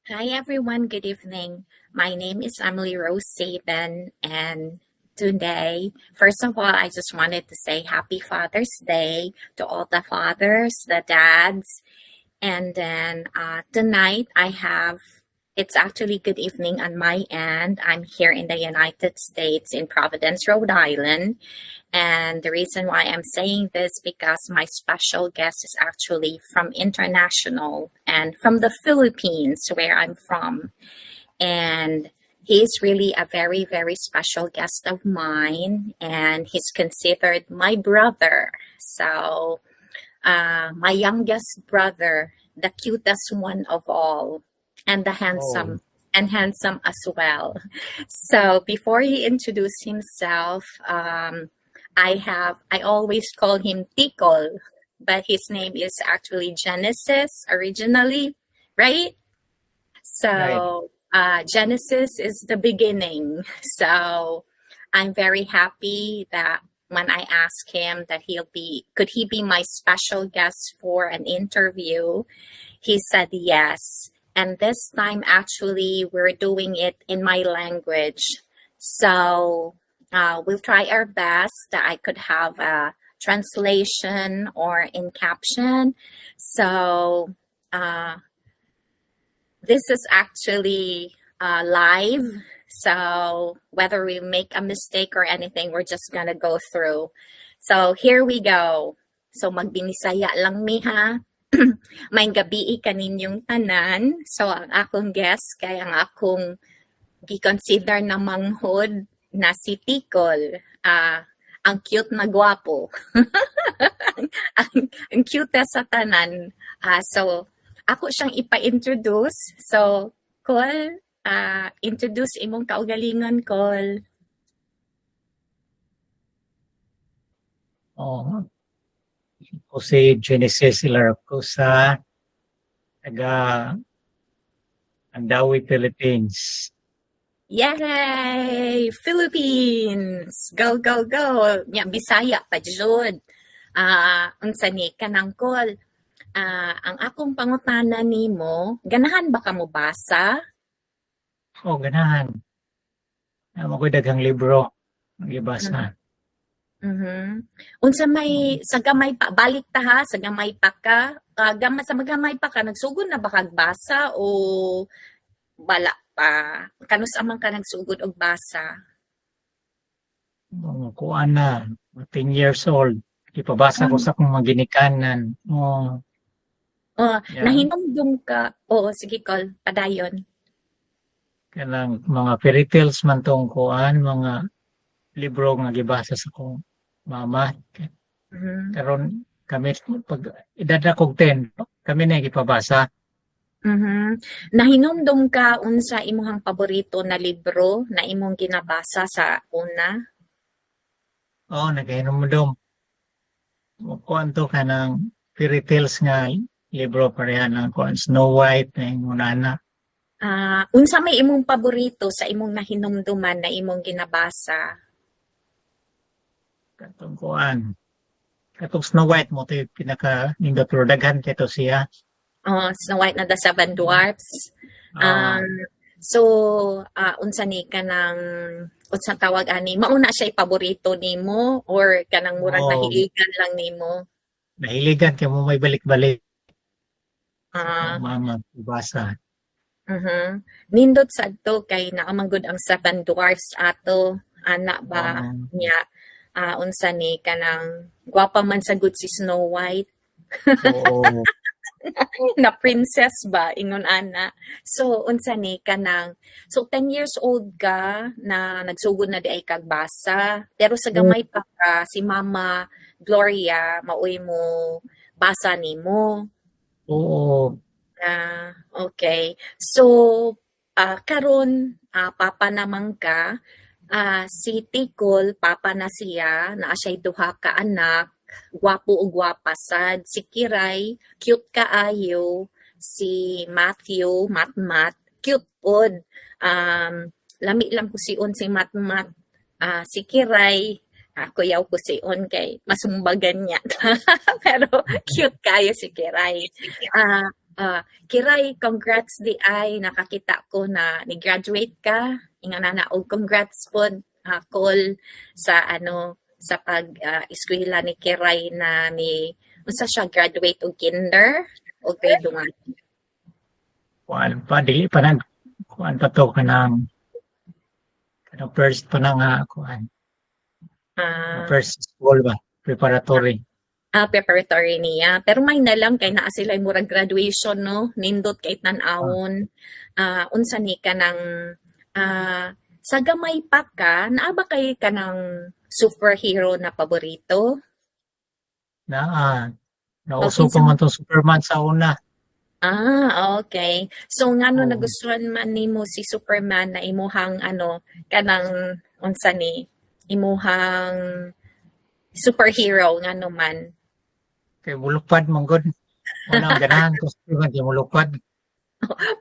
Hi everyone, good evening. My name is Emily Rose Sabin, and today, first of all, I just wanted to say Happy Father's Day to all the fathers, the dads, and then tonight it's actually good evening on my end. I'm here in the United States in Providence, Rhode Island. And the reason why I'm saying this because my special guest is actually from international and from the Philippines, where I'm from. And he's really a very, very special guest of mine, and he's considered my brother. So, my youngest brother, the cutest one of all, and the Oh, handsome as well. So before he introduced himself, I always call him Tikol, but his name is actually Genesis originally, right? right. So Genesis is the beginning. So I'm very happy that when I asked him that could he be my special guest for an interview, he said yes. And this time, actually, we're doing it in my language. So we'll try our best that I could have a translation or in caption. So uh, this is actually live. So whether we make a mistake or anything, we're just gonna go through. So here we go. So magbinisaya lang mi ha. May gabi kaninyong tanan. So ang akong guest kay ang akong gi-consider na manghod na si Tikol. Ang cute na gwapo. ang cute sa tanan. So ako siyang ipa-introduce. So, Col, introduce imong kaugalingon, Col. Oh, ako si Genesis Ilaracosa, taga Andawi, Philippines. Yay! Philippines! Go, go, go! Nya, Bisaya pa jud. Unsa ni kanang Col. Ang akong pangutana nimo, ganahan ba ka mo basa? Oh, ganahan. Amo ko daghang libro ang ibasa. Mhm. Unsa may sa gamay pa balik ta ha, sa gamay pa ka, sa magamay pa ka nagsugod na ba kag basa o bala pa? Kanus amang ka nagsugod og basa? Kuan na, 10 years old. Ipabasa ko Um, sa akong mga ginikanan. Oh, yeah. Nahinumdum ka. Oo, sige Col, padayon. Kanang mga fairy tales man tong kuan, mga libro nga gibasa sa akong mama. Mhm. Karon kami pag edad na kog 10, kami na gipabasa. Mhm. Nahinumdum ka unsa imong paborito na libro na imong ginabasa sa una? Oo, nagkahinumdum. Kuan to kanang fairy tales nga libro pareha ng kuan Snow White na yung nana. Unsa may imong paborito sa imong nahinumduman na imong ginabasa? Katong kuan. Katong Snow White mo to yung pinaka nindot pero daghan kay to siya. Snow White na the Seven Dwarfs. Ah, Um, so, unsa ni kanang unsa tawag ani? Mauna siya paborito nimo or kanang murag oo, nahiligan lang nimo? nahiligan kay mo may balik-balik sa kong Ah, mama basa. Nindot sadto kay nakamanggod ang Seven Dwarfs ato ana ba niya unsa ni kanang gwapa man sagud si Snow White. Oo, Na princess ba ingon ana. So unsa ni kanang 10 years old ka na nagsugod na di ay kagbasa pero sa gamay pa ka si Mama Gloria maoy mo basa nimo. oo, Okay. So karon papa naman ka. Si Tikol, papa na siya, naa siya'y duha ka anak, gwapo o gwapa sad. Si Kiray, cute kaayo. Si Matthew, Matmat, cute pod. Lami lang ko si Matmat. Si Kiray, kuyaw ko kay masumbagan niya. Pero cute kayo si Kiray. Kiray, congrats di ay nakakita ko na ni-graduate ka. Ingon na og congrats po call sa sa eskwela ni Kiray na ni unsa siya graduate og kinder o grade 1. Kuan pa dili pa nag kuan pa to kanang first pa na nga kuan. First school ba? Preparatory. Preparatory niya. Pero may na lang kay naa sila murag graduation no, nindot kay tan-awon. Unsa ni kanang sa gamay pa ka, naa ba kay kanang superhero na paborito? Nauso pa man tong Superman sa una. Okay. So ngano nagustuhan man nimo si Superman na imuhang kanang unsa ni imuhang superhero ngano man? Kay mulupad man gud. Wala ganahan ko Superman kay mulupad.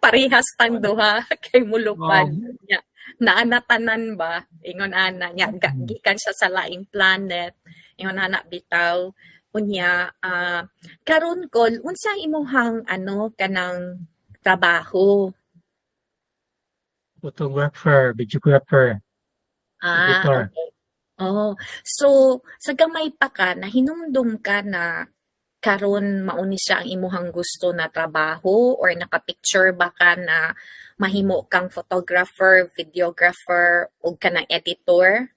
Parehas tang duha kay mulupad. Yeah. Naanatanan ba? Ingon ana nya gikan siya sa laing planet. Ingon ana bitaw unya karon ko unsa imuhang kanang trabaho? Photographer, videographer. Editor. Okay. So sa gamay pa ka nahinumdum ka na karon mauni siya ang imuhang gusto na trabaho or nakapicture ba ka na mahimo kang photographer, videographer o kanang editor?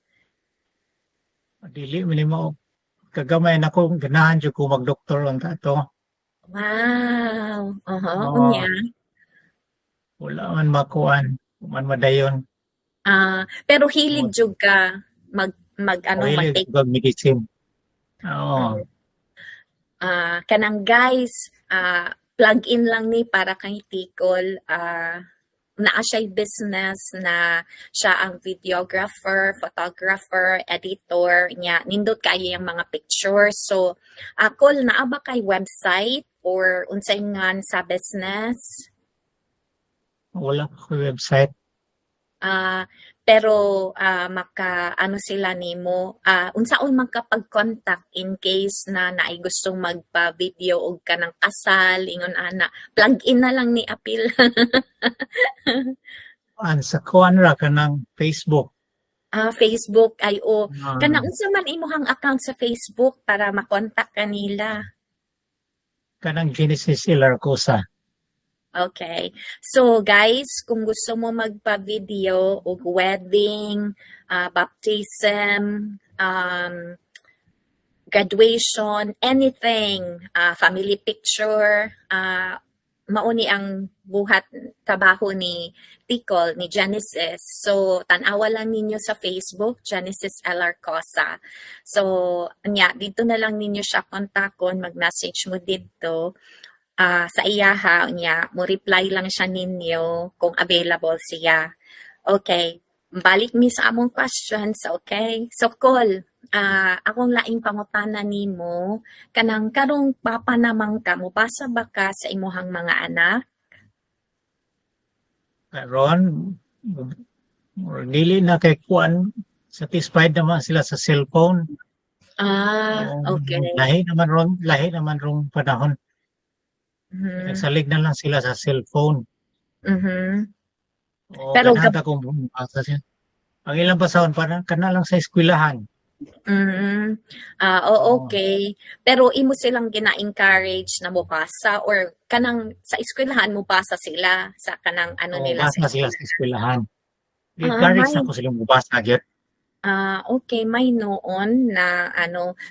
Dili mo kagamay na ko ganahan jud ko magdoktor unta to. Wow. Unya. Wala man makuan, man madayon. Pero hilig jud ka mag-take medicine. Oo. Kanang guys, plug in lang ni para kay Tikol. Naa siya'y business na siya ang videographer, photographer, editor niya. Nindot kayo yung mga pictures. So, Kol, naa ba kay website or unsay ngan sa business? Wala ko website. Pero sila nimo unsaon magkapag-contact in case na naay gustong magpa-video og kanang kasal ingon ana plug in na lang ni apil. Sa kuan ra kanang Facebook. Facebook ay kanang unsa man imuhang account sa Facebook para makontak kanila? Kanang Genesis Ilarcosa. Okay. So guys, kung gusto mo magpa-video o wedding, baptism, graduation, anything, family picture, mauni ang buhat trabaho ni Tikol, ni Genesis. So, tanawa lang ninyo sa Facebook, Genesis Ilarcosa. So, dito na lang ninyo siya kontakon, mag-message mo dito. Sa iyaha niya, mo reply lang siya ninyo kung available siya. Okay, balik mi sa among questions, okay? So, Col, akong laing pangutana nimo, kanang karong papa namang ka, mubasa ba ka sa imuhang mga anak? Karon, dili na kay kuan, satisfied naman sila sa cellphone. Okay. Lahi naman rong panahon. Nagsalig na lang sila sa cellphone. Pero kung bumasa siya. Ang ilang pasahon parang kana lang sa eskwelahan. Okay. Pero imo silang gina-encourage na mobasa or kanang sa eskwelahan mobasa sila sa kanang nila sa sila sa eskwelahan. Encourage na ko silang mobasa gyud. Okay, may noon na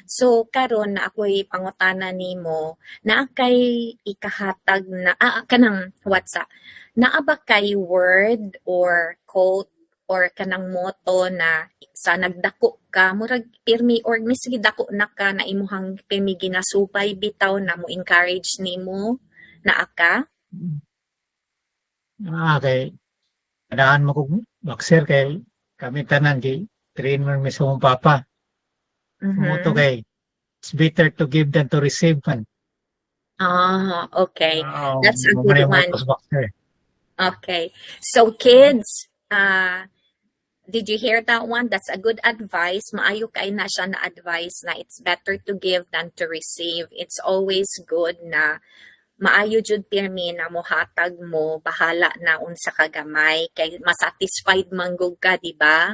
so karon na ako'y pangutana nimo na kay ikahatag na kanang WhatsApp naa ba kay word or quote or kanang motto na sa nagdako ka murag pirmi or misgi dako na ka na imuhang pirmi ginasupay bitaw na mo encourage nimo na aka? Kay kanahan mo kog boxer kay kami tanan di train man mismo mong papa. Moto kay, it's better to give than to receive man. Okay. That's a good one. Okay. So kids, did you hear that one? That's a good advice. Maayo kay na siya na advice na it's better to give than to receive. It's always good na maayo jud pirmi na mohatag mo bahala na unsa ka gamay kay masatisfied manggod ka, di ba?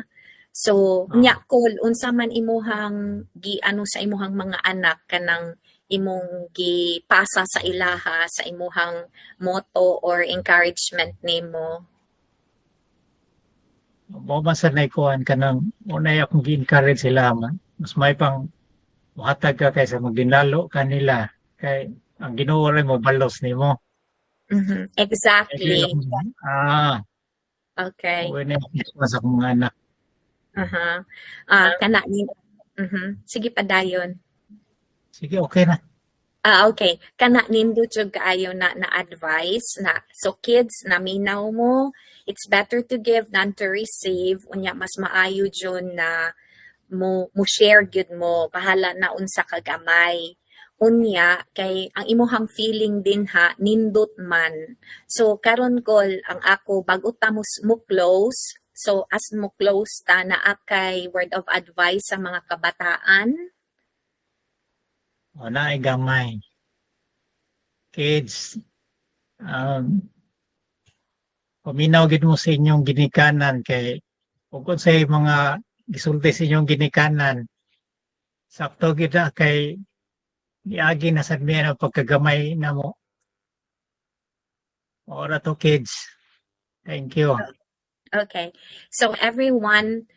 So nya kol unsa man imuhang giano sa imuhang mga anak kanang imong gipasa sa ilaha sa imuhang motto or encouragement nimo? Mo man sa naikuan kanang unay akong gi-encourage sila man. Mas may pang muhatag ka kaysa magdinalo kanila kay ang Ginoo ray mo balos nimo. Exactly. Okay. Uwi na sa akong mga anak. Kana ni sige padayon. Sige, okay na. Okay. Kana nindot jud kaayo na advice na so kids naminaw mo, it's better to give than to receive. Unya mas maayo jud na mo share gyud mo bahala na unsa ka gamay. Unya kay ang imuhang feeling din ha nindot man. So karon kol ang ako bago ta mo close. So as mo close ta na akay word of advice sa mga kabataan. Naay gamay. Kids, paminaw gid mo sa inyong ginikanan kay ug sa mga gisulti sa inyong ginikanan. Sakto gid kay niagi na sad mi ang pagkagamay na mo. Ora to kids. Thank you. Okay. So everyone,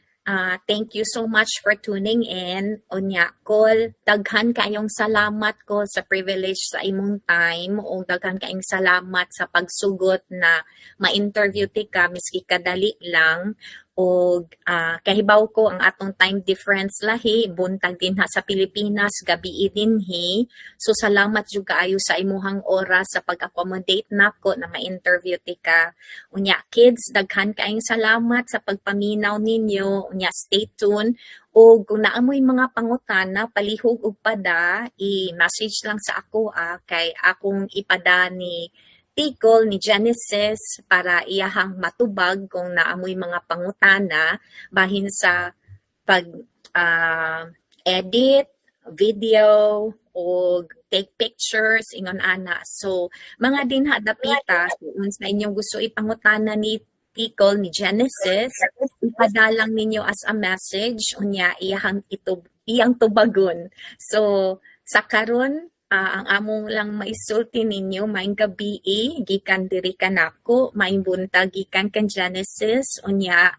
thank you so much for tuning in. Unya, kol, daghan kayong salamat ko sa privilege sa imong time o daghan kayong salamat sa pagsugot na ma-interview ti ka miski kadali lang. O kahibaw ko ang atong time difference lahi, buntag din ha sa Pilipinas, gabi din hi. So salamat jud kaayo sa imuhang oras sa pag-accommodate nako na ma-interview ti ka. Unya kids, daghan kaayong salamat sa pagpaminaw ninyo. Unya stay tuned. O kung naamoy mga pangutana, palihog ug pada, i-message lang sa ako kay akong ipada ni Ticol ni Genesis para iyahang matubag kung naamoy mga pangutana bahin sa pag edit video o take pictures ingon ana. So mga dinha dapita kung sa inyong gusto ipangutana ni Ticol ni Genesis, ipadalang ninyo as a message unya iyang tubagon. So sa karon ang among lang maisulti ninyo maing gabi gikan diri kanako maing buntag gikan kan Genesis unya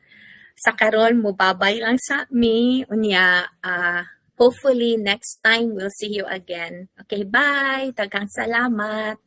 sa karon mobabay lang sa mi unya hopefully next time we'll see you again. Okay, bye. Daghang salamat.